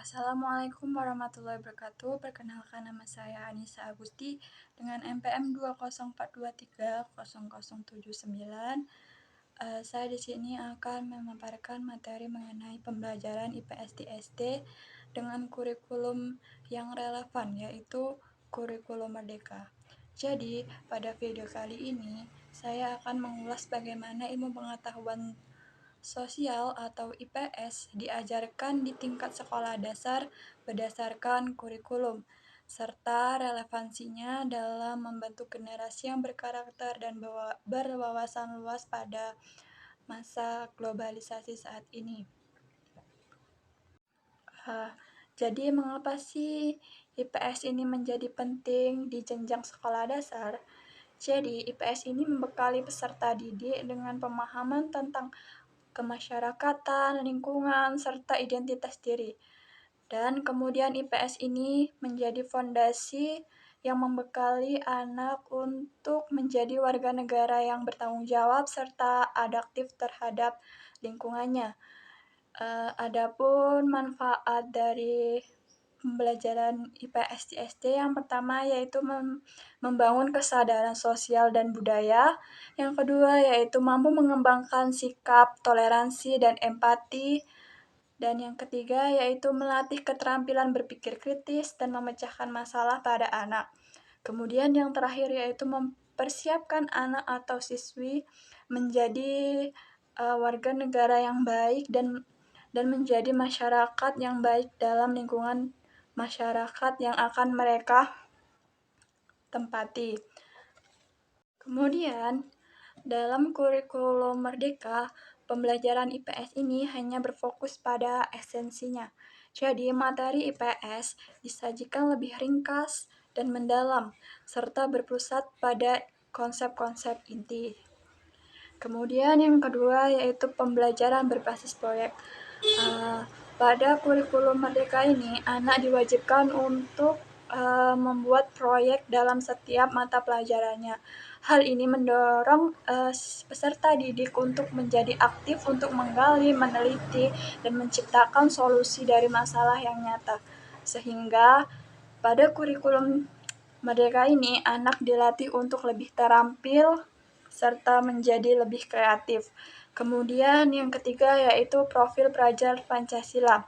Assalamualaikum warahmatullahi wabarakatuh. Perkenalkan, nama saya Anissa Agusti dengan NPM 204230079. Saya di sini akan memaparkan materi mengenai pembelajaran IPS di SD dengan kurikulum yang relevan, yaitu kurikulum Merdeka. Jadi, pada video kali ini, saya akan mengulas bagaimana ilmu pengetahuan sosial atau IPS diajarkan di tingkat sekolah dasar berdasarkan kurikulum, serta relevansinya dalam membentuk generasi yang berkarakter dan berwawasan luas pada masa globalisasi saat ini. Jadi mengapa sih IPS ini menjadi penting di jenjang sekolah dasar? Jadi IPS ini membekali peserta didik dengan pemahaman tentang kemasyarakatan, lingkungan, serta identitas diri. Dan kemudian IPS ini menjadi fondasi yang membekali anak untuk menjadi warga negara yang bertanggung jawab serta adaptif terhadap lingkungannya. Adapun manfaat dari pembelajaran IPS di SD yang pertama yaitu membangun kesadaran sosial dan budaya. Yang kedua yaitu mampu mengembangkan sikap, toleransi, dan empati. Dan yang ketiga yaitu melatih keterampilan berpikir kritis dan memecahkan masalah pada anak. Kemudian yang terakhir yaitu mempersiapkan anak atau siswi menjadi warga negara yang baik dan menjadi masyarakat yang baik dalam lingkungan masyarakat yang akan mereka tempati. Kemudian, dalam kurikulum Merdeka, pembelajaran IPS ini hanya berfokus pada esensinya. Jadi, materi IPS disajikan lebih ringkas dan mendalam, serta berpusat pada konsep-konsep inti. Kemudian yang kedua yaitu pembelajaran berbasis proyek. Pada kurikulum Merdeka ini, anak diwajibkan untuk membuat proyek dalam setiap mata pelajarannya. Hal ini mendorong peserta didik untuk menjadi aktif untuk menggali, meneliti, dan menciptakan solusi dari masalah yang nyata. Sehingga pada kurikulum Merdeka ini, anak dilatih untuk lebih terampil serta menjadi lebih kreatif. Kemudian yang ketiga yaitu profil pelajar Pancasila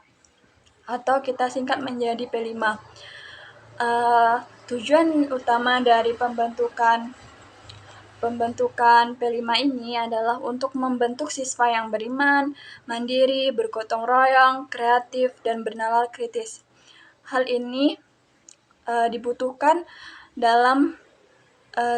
atau kita singkat menjadi P5. Tujuan utama dari pembentukan P5 ini adalah untuk membentuk siswa yang beriman, mandiri, bergotong royong, kreatif, dan bernalar kritis. Hal ini dibutuhkan dalam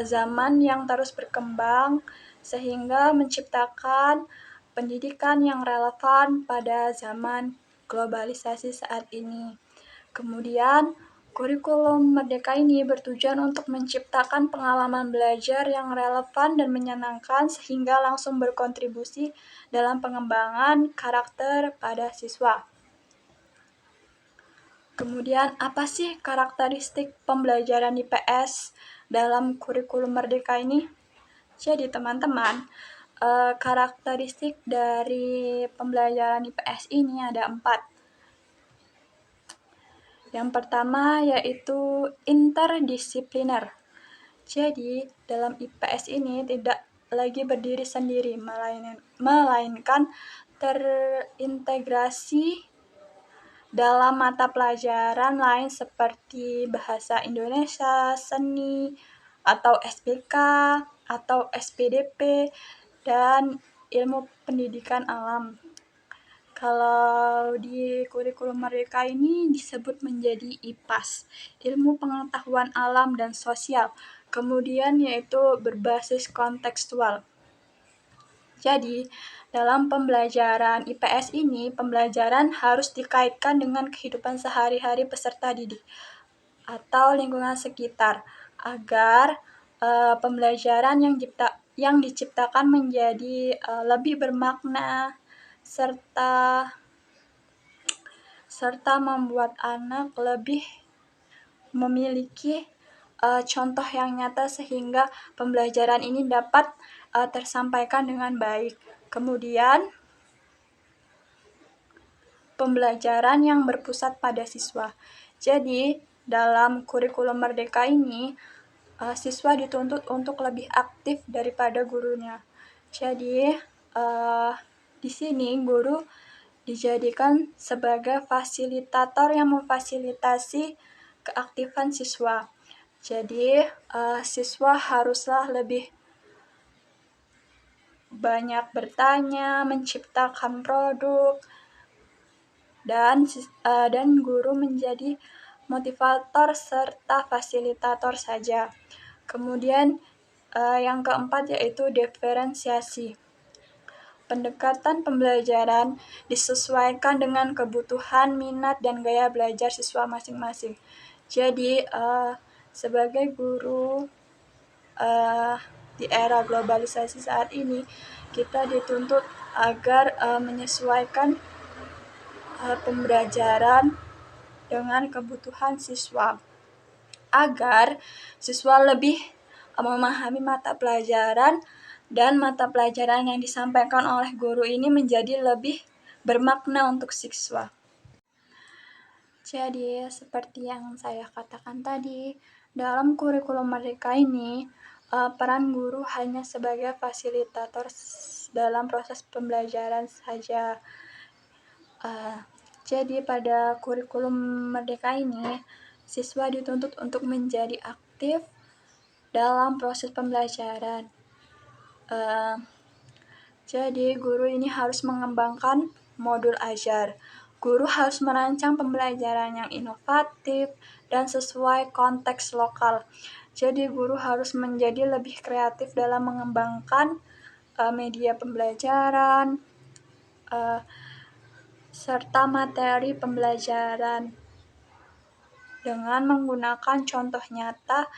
zaman yang terus berkembang sehingga menciptakan pendidikan yang relevan pada zaman globalisasi saat ini. Kemudian, kurikulum Merdeka ini bertujuan untuk menciptakan pengalaman belajar yang relevan dan menyenangkan sehingga langsung berkontribusi dalam pengembangan karakter pada siswa. Kemudian, apa sih karakteristik pembelajaran IPS dalam kurikulum Merdeka ini? Jadi, teman-teman, karakteristik dari pembelajaran IPS ini ada 4. Yang pertama yaitu interdisipliner. Jadi, dalam IPS ini tidak lagi berdiri sendiri, melainkan terintegrasi dalam mata pelajaran lain seperti bahasa Indonesia, seni, atau SPK, atau SPDP, dan ilmu pendidikan alam. Kalau di kurikulum Merdeka ini disebut menjadi IPAS, ilmu pengetahuan alam dan sosial. Kemudian yaitu berbasis kontekstual. Jadi, dalam pembelajaran IPS ini, pembelajaran harus dikaitkan dengan kehidupan sehari-hari peserta didik atau lingkungan sekitar agar pembelajaran yang diciptakan menjadi lebih bermakna serta membuat anak lebih memiliki contoh yang nyata sehingga pembelajaran ini dapat tersampaikan dengan baik. Kemudian pembelajaran yang berpusat pada siswa. Jadi, dalam kurikulum Merdeka ini, siswa dituntut untuk lebih aktif daripada gurunya. Jadi, di sini guru dijadikan sebagai fasilitator yang memfasilitasi keaktifan siswa. Jadi, siswa haruslah lebih banyak bertanya, menciptakan produk, dan guru menjadi motivator serta fasilitator saja. Kemudian yang keempat yaitu diferensiasi. Pendekatan pembelajaran disesuaikan dengan kebutuhan, minat, dan gaya belajar siswa masing-masing. Jadi, sebagai guru di era globalisasi saat ini, kita dituntut agar menyesuaikan pembelajaran dengan kebutuhan siswa, agar siswa lebih memahami mata pelajaran dan mata pelajaran yang disampaikan oleh guru ini menjadi lebih bermakna untuk siswa. Jadi, seperti yang saya katakan tadi, dalam kurikulum Merdeka ini, peran guru hanya sebagai fasilitator dalam proses pembelajaran saja. Jadi, pada kurikulum Merdeka ini, siswa dituntut untuk menjadi aktif dalam proses pembelajaran. Jadi, guru ini harus mengembangkan modul ajar. Guru harus merancang pembelajaran yang inovatif dan sesuai konteks lokal. Jadi, guru harus menjadi lebih kreatif dalam mengembangkan media pembelajaran serta materi pembelajaran dengan menggunakan contoh nyata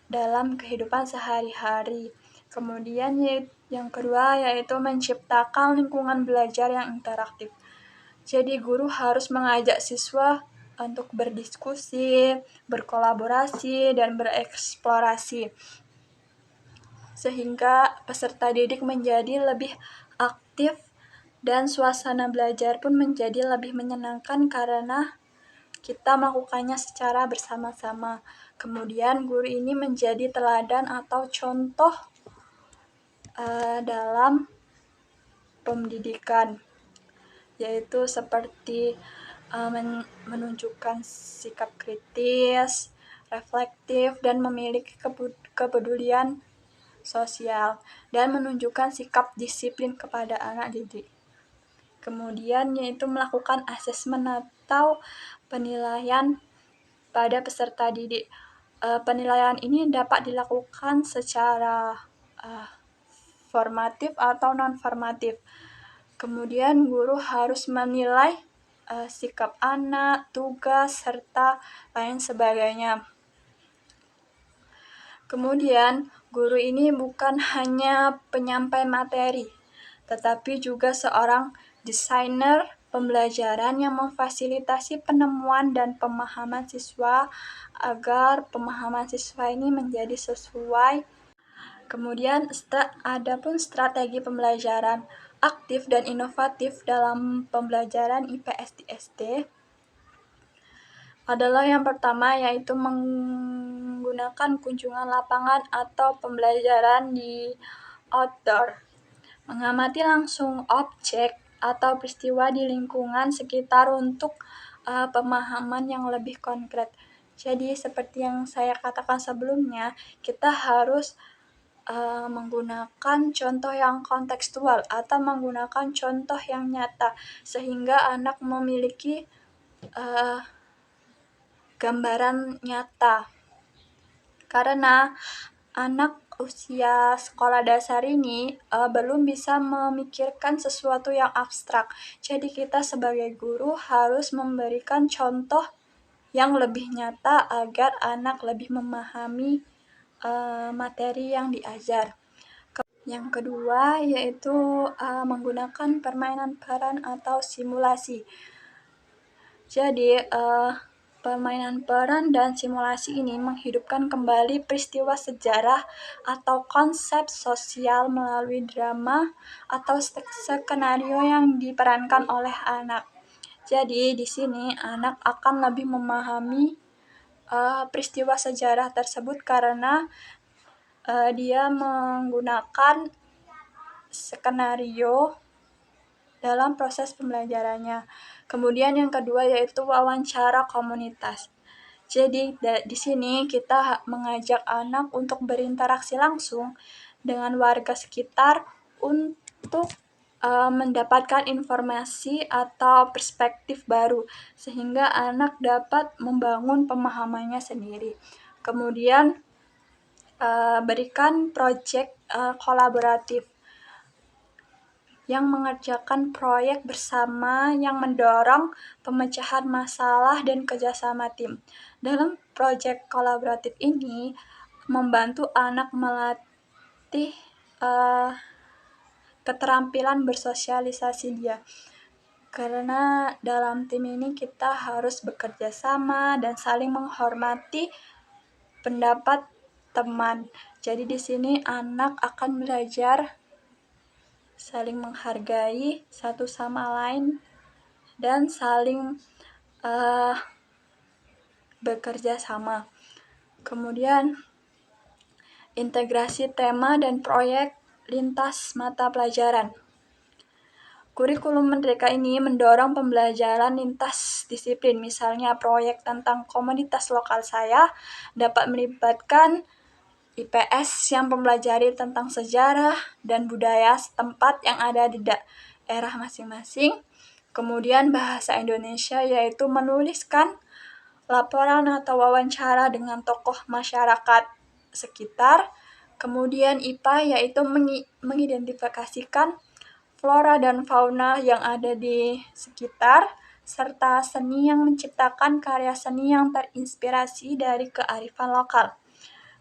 dalam kehidupan sehari-hari. Kemudian yang kedua yaitu menciptakan lingkungan belajar yang interaktif. Jadi guru harus mengajak siswa untuk berdiskusi, berkolaborasi, dan bereksplorasi, sehingga peserta didik menjadi lebih aktif dan suasana belajar pun menjadi lebih menyenangkan karena kita melakukannya secara bersama-sama. Kemudian guru ini menjadi teladan atau contoh dalam pendidikan, yaitu seperti menunjukkan sikap kritis, reflektif, dan memiliki kepedulian sosial, dan menunjukkan sikap disiplin kepada anak didik. Kemudian yaitu melakukan asesmen atau penilaian pada peserta didik. Penilaian ini dapat dilakukan secara formatif atau non-formatif. Kemudian guru harus menilai sikap anak, tugas, serta lain sebagainya. Kemudian guru ini bukan hanya penyampai materi, tetapi juga seorang desainer pembelajaran yang memfasilitasi penemuan dan pemahaman siswa agar pemahaman siswa ini menjadi sesuai. Kemudian ada pun strategi pembelajaran aktif dan inovatif dalam pembelajaran IPS di SD adalah yang pertama yaitu menggunakan kunjungan lapangan atau pembelajaran di outdoor. Mengamati langsung objek atau peristiwa di lingkungan sekitar untuk pemahaman yang lebih konkret. Jadi seperti yang saya katakan sebelumnya, kita harus menggunakan contoh yang kontekstual atau menggunakan contoh yang nyata sehingga anak memiliki gambaran nyata. Karena anak usia sekolah dasar ini belum bisa memikirkan sesuatu yang abstrak. Jadi kita sebagai guru harus memberikan contoh yang lebih nyata agar anak lebih memahami materi yang diajar. Yang kedua yaitu menggunakan permainan peran atau simulasi. Jadi permainan peran dan simulasi ini menghidupkan kembali peristiwa sejarah atau konsep sosial melalui drama atau skenario yang diperankan oleh anak. Jadi di sini anak akan lebih memahami peristiwa sejarah tersebut karena dia menggunakan skenario dalam proses pembelajarannya. Kemudian yang kedua yaitu wawancara komunitas. Jadi di sini kita mengajak anak untuk berinteraksi langsung dengan warga sekitar untuk mendapatkan informasi atau perspektif baru sehingga anak dapat membangun pemahamannya sendiri. Kemudian berikan proyek kolaboratif yang mengerjakan proyek bersama yang mendorong pemecahan masalah dan kerjasama tim. Dalam proyek kolaboratif ini membantu anak melatih keterampilan bersosialisasi dia. Karena dalam tim ini kita harus bekerja sama dan saling menghormati pendapat teman. Jadi di sini anak akan belajar saling menghargai satu sama lain dan saling bekerja sama. Kemudian integrasi tema dan proyek lintas mata pelajaran. Kurikulum Merdeka ini mendorong pembelajaran lintas disiplin, misalnya proyek tentang komunitas lokal saya dapat melibatkan IPS yang mempelajari tentang sejarah dan budaya setempat yang ada di daerah masing-masing. Kemudian bahasa Indonesia yaitu menuliskan laporan atau wawancara dengan tokoh masyarakat sekitar. Kemudian IPA yaitu mengidentifikasikan flora dan fauna yang ada di sekitar, serta seni yang menciptakan karya seni yang terinspirasi dari kearifan lokal.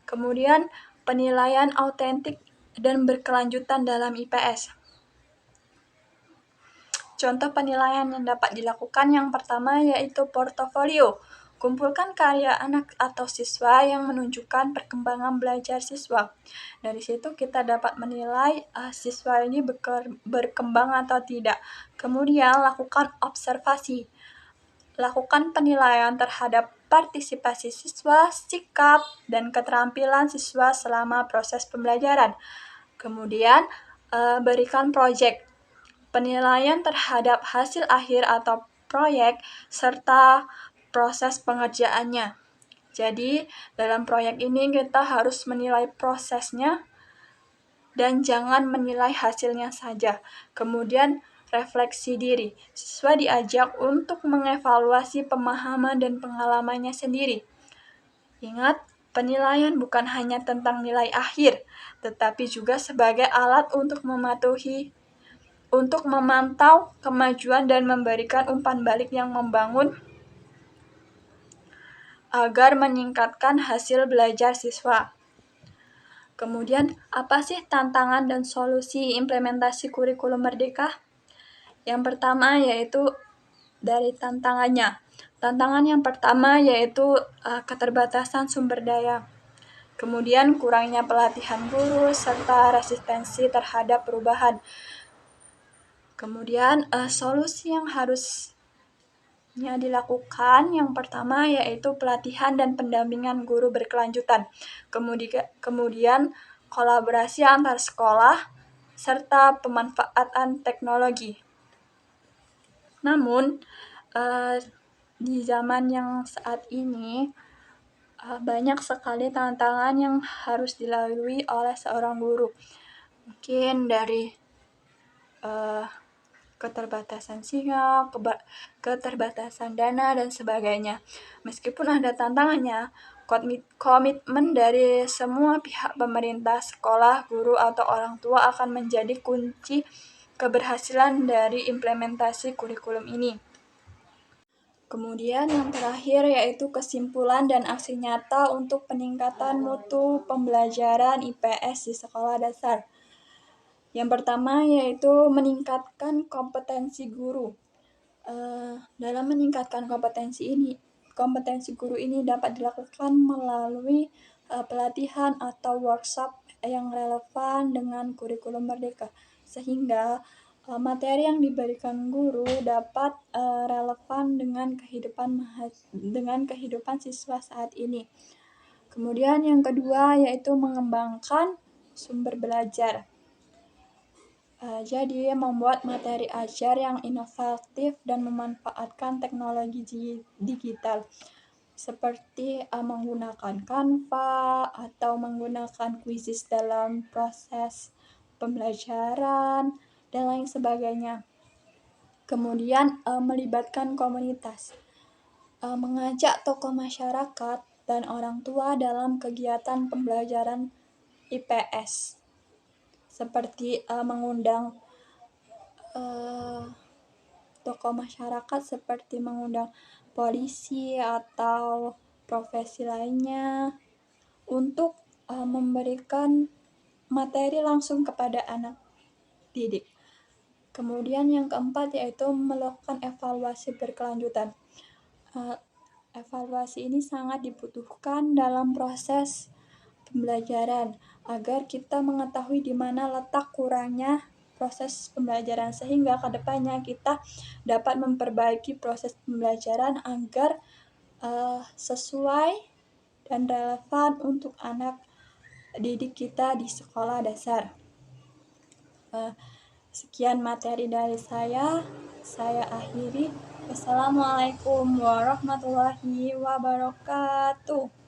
Kemudian penilaian autentik dan berkelanjutan dalam IPS. Contoh penilaian yang dapat dilakukan yang pertama yaitu portofolio. Kumpulkan karya anak atau siswa yang menunjukkan perkembangan belajar siswa. Dari situ kita dapat menilai siswa ini berkembang atau tidak. Kemudian lakukan observasi. Lakukan penilaian terhadap partisipasi siswa, sikap, dan keterampilan siswa selama proses pembelajaran. Kemudian berikan proyek. Penilaian terhadap hasil akhir atau proyek serta proses pengerjaannya. Jadi, dalam proyek ini kita harus menilai prosesnya dan jangan menilai hasilnya saja. Kemudian, refleksi diri. Siswa diajak untuk mengevaluasi pemahaman dan pengalamannya sendiri. Ingat, penilaian bukan hanya tentang nilai akhir, tetapi juga sebagai alat untuk memantau kemajuan dan memberikan umpan balik yang membangun agar meningkatkan hasil belajar siswa. Kemudian, apa sih tantangan dan solusi implementasi kurikulum Merdeka? Yang pertama yaitu dari tantangannya. Tantangan yang pertama yaitu keterbatasan sumber daya. Kemudian kurangnya pelatihan guru serta resistensi terhadap perubahan. Kemudian solusi yang harusnya dilakukan yang pertama yaitu pelatihan dan pendampingan guru berkelanjutan. Kemudian kolaborasi antar sekolah serta pemanfaatan teknologi. Namun di zaman yang saat ini banyak sekali tantangan yang harus dilalui oleh seorang guru. Mungkin dari keterbatasan sinyal, keterbatasan dana, dan sebagainya. Meskipun ada tantangannya, komitmen dari semua pihak pemerintah, sekolah, guru, atau orang tua akan menjadi kunci keberhasilan dari implementasi kurikulum ini. Kemudian yang terakhir yaitu kesimpulan dan aksi nyata untuk peningkatan mutu pembelajaran IPS di sekolah dasar. Yang pertama yaitu meningkatkan kompetensi guru. Dalam meningkatkan kompetensi guru ini dapat dilakukan melalui pelatihan atau workshop yang relevan dengan kurikulum Merdeka, sehingga materi yang diberikan guru dapat relevan dengan kehidupan siswa saat ini. Kemudian yang kedua yaitu mengembangkan sumber belajar. Jadi membuat materi ajar yang inovatif dan memanfaatkan teknologi digital seperti menggunakan Canva atau menggunakan quizzes dalam proses pembelajaran dan lain sebagainya. Kemudian melibatkan komunitas, mengajak tokoh masyarakat dan orang tua dalam kegiatan pembelajaran IPS seperti mengundang tokoh masyarakat seperti mengundang polisi atau profesi lainnya untuk memberikan materi langsung kepada anak didik. Kemudian yang keempat yaitu melakukan evaluasi berkelanjutan. Evaluasi ini sangat dibutuhkan dalam proses pembelajaran agar kita mengetahui di mana letak kurangnya proses pembelajaran sehingga kedepannya kita dapat memperbaiki proses pembelajaran agar sesuai dan relevan untuk anak didik kita di sekolah dasar. Sekian materi dari saya akhiri. Wassalamualaikum warahmatullahi wabarakatuh.